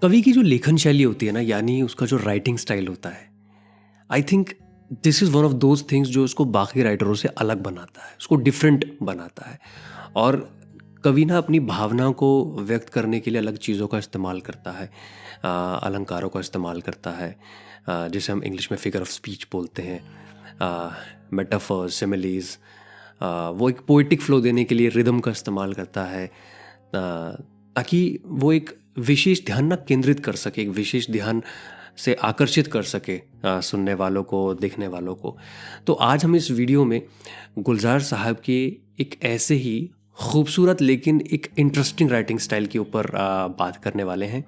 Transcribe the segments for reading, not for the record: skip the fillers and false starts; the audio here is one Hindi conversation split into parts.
कवि की जो लेखन शैली होती है ना, यानी उसका जो राइटिंग स्टाइल होता है, I think this is one of those things जो उसको बाकी राइटरों से अलग बनाता है, उसको डिफरेंट बनाता है। और कवि ना अपनी भावनाओं को व्यक्त करने के लिए अलग चीज़ों का इस्तेमाल करता है, अलंकारों का इस्तेमाल करता है, जिसे हम इंग्लिश में फिगर ऑफ स्पीच बोलते हैं, मेटाफर्स, सिमिलीज। वो एक पोइटिक फ्लो देने के लिए रिदम का इस्तेमाल करता है, ताकि वो एक विशेष ध्यान ना केंद्रित कर सके, एक विशेष ध्यान से आकर्षित कर सके सुनने वालों को, देखने वालों को। तो आज हम इस वीडियो में गुलजार साहब के एक ऐसे ही खूबसूरत लेकिन एक इंटरेस्टिंग राइटिंग स्टाइल के ऊपर बात करने वाले हैं।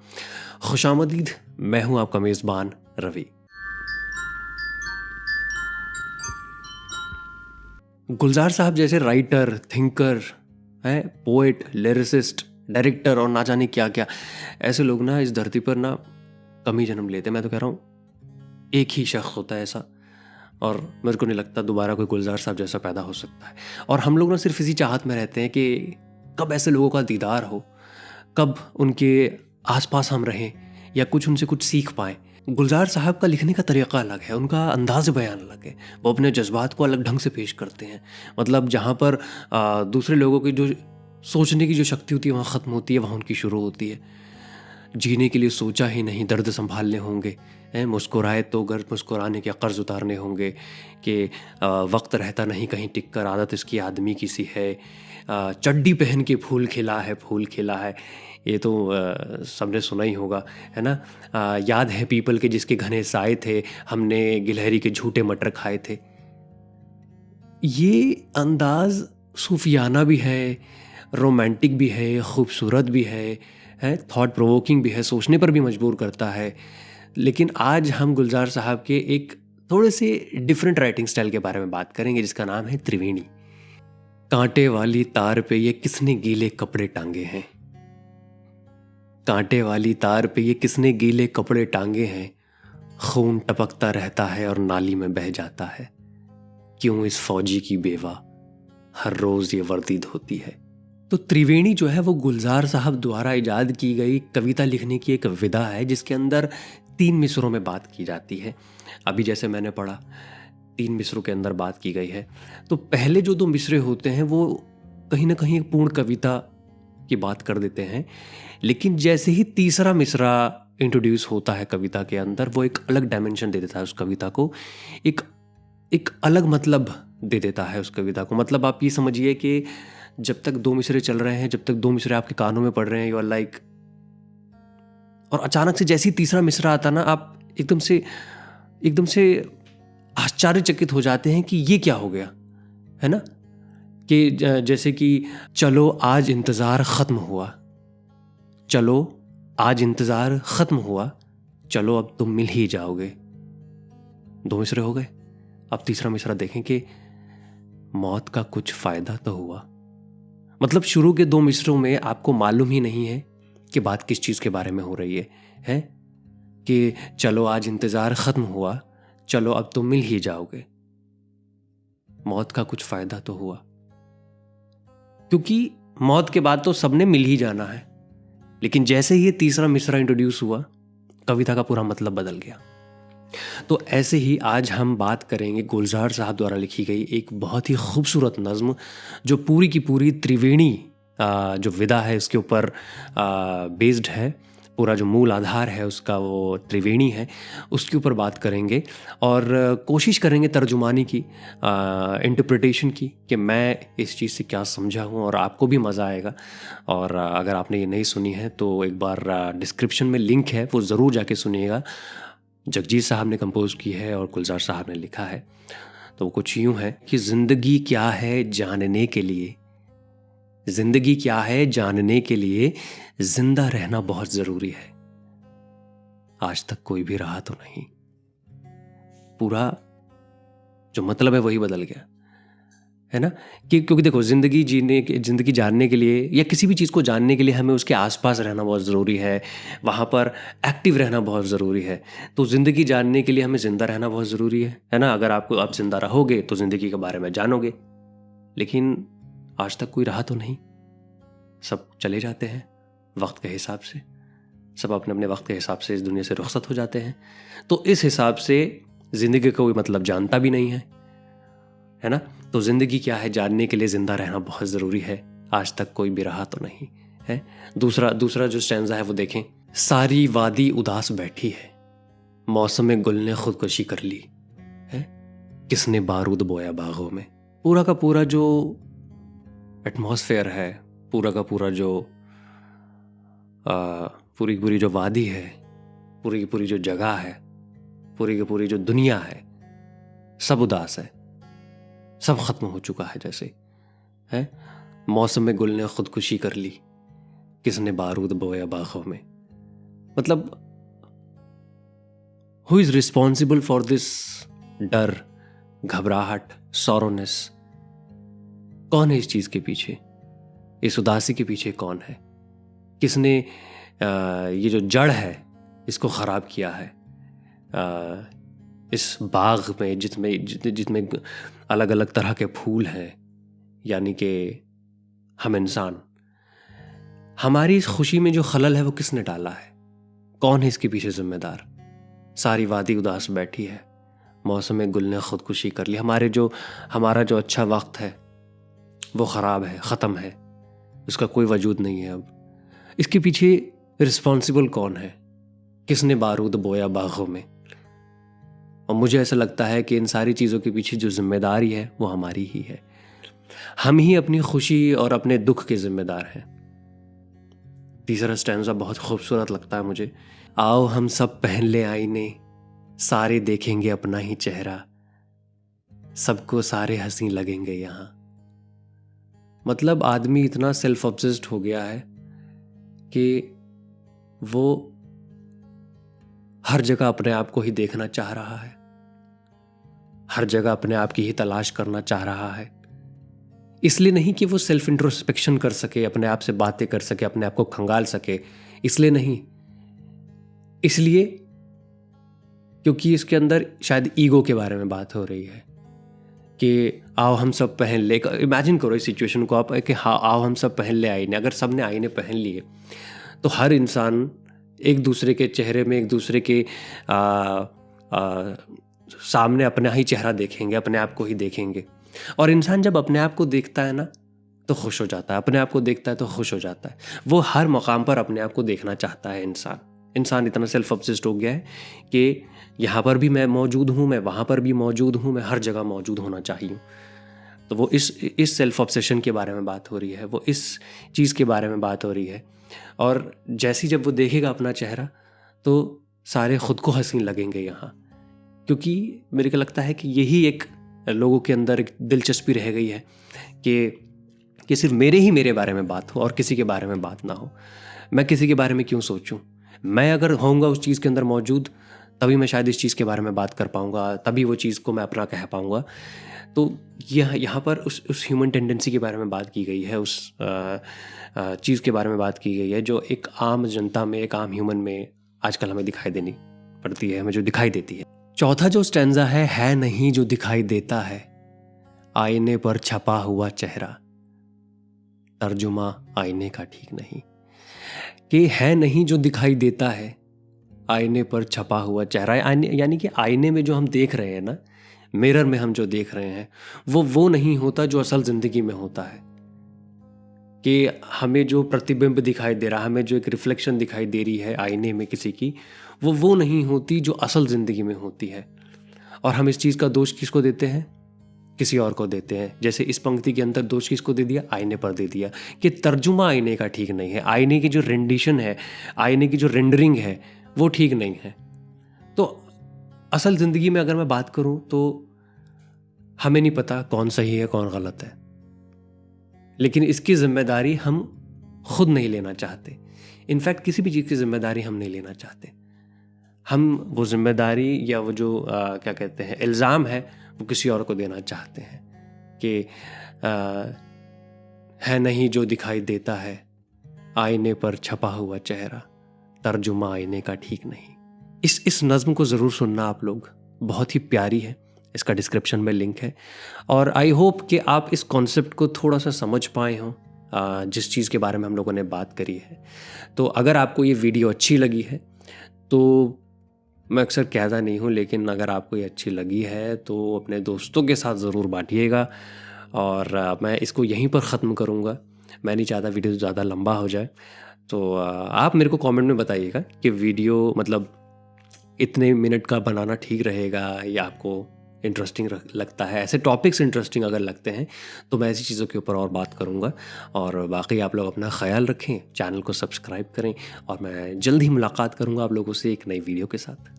खुशामदीद, मैं हूं आपका मेज़बान रवि। गुलजार साहब जैसे राइटर, थिंकर हैं, पोएट, लिरिसिस्ट, डायरेक्टर और ना जाने क्या क्या, ऐसे लोग ना इस धरती पर ना कम ही जन्म लेते। मैं तो कह रहा हूँ एक ही शख्स होता है ऐसा, और मेरे को नहीं लगता दोबारा कोई गुलजार साहब जैसा पैदा हो सकता है। और हम लोग ना सिर्फ इसी चाहत में रहते हैं कि कब ऐसे लोगों का दीदार हो, कब उनके आसपास हम रहें या कुछ उनसे कुछ सीख पाएँ। गुलजार साहब का लिखने का तरीक़ा अलग है, उनका अंदाज़ बयान अलग है। वो अपने जज्बात को अलग ढंग से पेश करते हैं। मतलब जहाँ पर दूसरे लोगों की जो सोचने की जो शक्ति होती है वहाँ ख़त्म होती है, वहाँ उनकी शुरू होती है। जीने के लिए सोचा ही नहीं, दर्द संभालने होंगे, मुस्कुराए तो गर्ज मुस्कुराने के कर्ज उतारने होंगे, कि वक्त रहता नहीं कहीं टिक कर, आदत इसकी आदमी की सी है, चड्डी पहन के फूल खिला है, फूल खिला है। ये तो सबने सुना ही होगा, है ना। याद है पीपल के जिसके घने साए थे, हमने गिलहरी के झूठे मटर खाए थे। ये अंदाज़ सूफियाना भी है, रोमांटिक भी है, खूबसूरत भी है, थॉट प्रोवोकिंग भी है, सोचने पर भी मजबूर करता है। लेकिन आज हम गुलजार साहब के एक थोड़े से डिफरेंट राइटिंग स्टाइल के बारे में बात करेंगे, जिसका नाम है त्रिवेणी। कांटे वाली तार पे ये किसने गीले कपड़े टांगे हैं, कांटे वाली तार पे ये किसने गीले कपड़े टांगे हैं, खून टपकता रहता है और नाली में बह जाता है, क्यों इस फौजी की बेवा हर रोज ये वर्दी धोती है। तो त्रिवेणी जो है वो गुलजार साहब द्वारा इजाद की गई कविता लिखने की एक विधा है, जिसके अंदर 3 मिसरों में बात की जाती है। अभी जैसे मैंने पढ़ा 3 मिसरों के अंदर बात की गई है। तो पहले जो 2 मिसरे होते हैं वो कहीं ना कहीं एक पूर्ण कविता की बात कर देते हैं, लेकिन जैसे ही तीसरा मिसरा इंट्रोड्यूस होता है कविता के अंदर, वो एक अलग डायमेंशन दे देता है उस कविता को, एक अलग मतलब दे देता है उस कविता को। मतलब आप ये समझिए कि जब तक 2 मिसरे चल रहे हैं, जब तक 2 मिसरे आपके कानों में पड़ रहे हैं, यू आर लाइक, और अचानक से जैसे ही तीसरा मिसरा आता ना, आप एकदम से आश्चर्यचकित हो जाते हैं कि ये क्या हो गया, है ना। कि जैसे कि चलो आज इंतज़ार ख़त्म हुआ, चलो आज इंतज़ार ख़त्म हुआ, चलो अब तुम मिल ही जाओगे। 2 मिसरे हो गए, अब तीसरा मिसरा देखें कि मौत का कुछ फ़ायदा तो हुआ। मतलब शुरू के 2 मिसरों में आपको मालूम ही नहीं है कि बात किस चीज़ के बारे में हो रही है कि चलो आज इंतज़ार ख़त्म हुआ, चलो अब तुम मिल ही जाओगे, मौत का कुछ फ़ायदा तो हुआ। क्योंकि मौत के बाद तो सबने मिल ही जाना है। लेकिन जैसे ही ये तीसरा मिसरा इंट्रोड्यूस हुआ, कविता का पूरा मतलब बदल गया। तो ऐसे ही आज हम बात करेंगे गुलजार साहब द्वारा लिखी गई एक बहुत ही खूबसूरत नज़्म, जो पूरी की पूरी त्रिवेणी जो विधा है उसके ऊपर बेस्ड है। पूरा जो मूल आधार है उसका वो त्रिवेणी है, उसके ऊपर बात करेंगे और कोशिश करेंगे तर्जुमानी की, इंटरप्रिटेशन की, कि मैं इस चीज़ से क्या समझा हूँ, और आपको भी मज़ा आएगा। और अगर आपने ये नहीं सुनी है तो एक बार डिस्क्रिप्शन में लिंक है, वो ज़रूर जाके सुनिएगा। जगजीत साहब ने कंपोज की है और गुलजार साहब ने लिखा है। तो वो कुछ यूँ है कि ज़िंदगी क्या है जानने के लिए, ज़िंदगी क्या है जानने के लिए जिंदा रहना बहुत ज़रूरी है। आज तक कोई भी रहा तो नहीं। पूरा जो मतलब है वही बदल गया, है ना। क्योंकि देखो, ज़िंदगी जानने के लिए या किसी भी चीज़ को जानने के लिए हमें उसके आसपास रहना बहुत ज़रूरी है, वहाँ पर एक्टिव रहना बहुत ज़रूरी है। तो ज़िंदगी जानने के लिए हमें ज़िंदा रहना बहुत ज़रूरी है ना। अगर आप ज़िंदा रहोगे तो ज़िंदगी के बारे में जानोगे। लेकिन आज तक कोई रहा तो नहीं, सब चले जाते हैं वक्त के हिसाब से, सब अपने अपने वक्त के हिसाब से इस दुनिया से रुखसत हो जाते हैं। तो इस हिसाब से ज़िंदगी का कोई मतलब जानता भी नहीं है ना। तो ज़िंदगी क्या है जानने के लिए ज़िंदा रहना बहुत ज़रूरी है। आज तक कोई भी रहा तो नहीं है। दूसरा जो स्टैंज़ा है वो देखें। सारी वादी उदास बैठी है, मौसम गुल ने खुदकुशी कर ली है, किसने बारूद बोया बागों में। पूरा का पूरा जो एटमॉस्फेयर है, पूरा का पूरा जो पूरी की पूरी जो वादी है, पूरी की पूरी जो जगह है, पूरी की पूरी जो दुनिया है, सब उदास है, सब खत्म हो चुका है जैसे है। मौसम में गुल ने खुदकुशी कर ली, किसने बारूद बोया बागों में। मतलब who is responsible for this डर, घबराहट, सॉरोनेस? कौन है इस चीज के पीछे, इस उदासी के पीछे कौन है? किसने ये जो जड़ है इसको खराब किया है? इस बाग में जितने अलग अलग तरह के फूल हैं, यानी कि हम इंसान, हमारी इस खुशी में जो खलल है वो किसने डाला है? कौन है इसके पीछे जिम्मेदार? सारी वादी उदास बैठी है, मौसम में गुल ने खुदकुशी कर ली। हमारा जो अच्छा वक्त है वो ख़राब है, ख़त्म है, उसका कोई वजूद नहीं है अब। इसके पीछे रिस्पॉन्सिबल कौन है? किसने बारूद बोया बागों में? और मुझे ऐसा लगता है कि इन सारी चीज़ों के पीछे जो जिम्मेदारी है वो हमारी ही है। हम ही अपनी खुशी और अपने दुख के जिम्मेदार हैं। तीसरा स्टैंज़ा बहुत खूबसूरत लगता है मुझे। आओ हम सब पहन ले आईने, सारे देखेंगे अपना ही चेहरा, सबको सारे हंसी लगेंगे यहाँ। मतलब आदमी इतना सेल्फ ऑब्सेस्ड हो गया है कि वो हर जगह अपने आप को ही देखना चाह रहा है, हर जगह अपने आप की ही तलाश करना चाह रहा है। इसलिए नहीं कि वो सेल्फ इंट्रोस्पेक्शन कर सके, अपने आप से बातें कर सके, अपने आप को खंगाल सके, इसलिए नहीं, इसलिए क्योंकि इसके अंदर शायद ईगो के बारे में बात हो रही है कि आओ हम सब पहन ले। इमेजिन करो इस सिचुएशन को आप कि हाँ आओ हम सब पहन ले आईने। अगर सब ने आईने पहन लिए तो हर इंसान एक दूसरे के चेहरे में, एक दूसरे के सामने अपना ही चेहरा देखेंगे, अपने आप को ही देखेंगे। और इंसान जब अपने आप को देखता है ना तो खुश हो जाता है, अपने आप को देखता है तो खुश हो जाता है। वो हर मकाम पर अपने आप को देखना चाहता है। इंसान इतना सेल्फ ऑब्सेस्ड हो गया है कि यहाँ पर भी मैं मौजूद हूँ, मैं वहाँ पर भी मौजूद हूँ, मैं हर जगह मौजूद होना चाहिए। तो वो इस सेल्फ ऑब्सेशन के बारे में बात हो रही है, वो इस चीज़ के बारे में बात हो रही है। और जैसे जब वो देखेगा अपना चेहरा तो सारे खुद को हंसने लगेंगे यहाँ, क्योंकि मेरे को लगता है कि यही एक लोगों के अंदर एक दिलचस्पी रह गई है कि सिर्फ मेरे बारे में बात हो और किसी के बारे में बात ना हो। मैं किसी के बारे में क्यों सोचूं? मैं अगर होऊंगा उस चीज़ के अंदर मौजूद, तभी मैं शायद इस चीज़ के बारे में बात कर पाऊंगा, तभी वो चीज़ को मैं अपना कह पाऊंगा। तो यहाँ पर उस ह्यूमन टेंडेंसी के बारे में बात की गई है, उस चीज़ के बारे में बात की गई है जो एक आम जनता में, एक आम ह्यूमन में आजकल हमें दिखाई देनी पड़ती है, हमें जो दिखाई देती है। चौथा जो स्टैंज़ा है नहीं जो दिखाई देता है, आईने पर छपा हुआ चेहरा, तर्जुमा आईने का ठीक नहीं। कि है नहीं जो दिखाई देता है, आईने पर छपा हुआ चेहरा। यानी कि आईने में जो हम देख रहे हैं ना, मिरर में हम जो देख रहे हैं, वो नहीं होता जो असल ज़िंदगी में होता है। कि हमें जो प्रतिबिंब दिखाई दे रहा है, हमें जो एक रिफ्लेक्शन दिखाई दे रही है आईने में किसी की, वो नहीं होती जो असल ज़िंदगी में होती है। और हम इस चीज़ का दोष किसको देते हैं? किसी और को देते हैं। जैसे इस पंक्ति के अंदर दोष किसको दे दिया? आईने पर दे दिया कि तर्जुमा आईने का ठीक नहीं है, आईने की जो रेंडिशन है, आईने की जो रेंडरिंग है वो ठीक नहीं है। तो असल ज़िंदगी में अगर मैं बात करूं तो हमें नहीं पता कौन सही है कौन गलत है, लेकिन इसकी जिम्मेदारी हम खुद नहीं लेना चाहते। इनफैक्ट किसी भी चीज़ की जिम्मेदारी हम नहीं लेना चाहते। हम वो जिम्मेदारी या वो जो क्या कहते हैं इल्ज़ाम है वो किसी और को देना चाहते हैं कि है नहीं जो दिखाई देता है, आईने पर छपा हुआ चेहरा, तर्जुमा आईने का ठीक नहीं। इस नज़्म को ज़रूर सुनना आप लोग, बहुत ही प्यारी है। इसका डिस्क्रिप्शन में लिंक है। और आई होप कि आप इस कॉन्सेप्ट को थोड़ा सा समझ पाए हों, जिस चीज़ के बारे में हम लोगों ने बात करी है। तो अगर आपको ये वीडियो अच्छी लगी है तो मैं अक्सर कहता नहीं हूँ, लेकिन अगर आपको ये अच्छी लगी है तो अपने दोस्तों के साथ ज़रूर बांटिएगा। और मैं इसको यहीं पर ख़त्म करूँगा। मैं नहीं चाहता वीडियो ज़्यादा लंबा हो जाए। तो आप मेरे को कमेंट में बताइएगा कि वीडियो मतलब इतने मिनट का बनाना ठीक रहेगा या आपको इंटरेस्टिंग लगता है। ऐसे टॉपिक्स इंटरेस्टिंग अगर लगते हैं तो मैं ऐसी चीज़ों के ऊपर और बात करूँगा। और बाकी आप लोग अपना ख्याल रखें, चैनल को सब्सक्राइब करें और मैं जल्द ही मुलाकात करूँगा आप लोगों से एक नई वीडियो के साथ।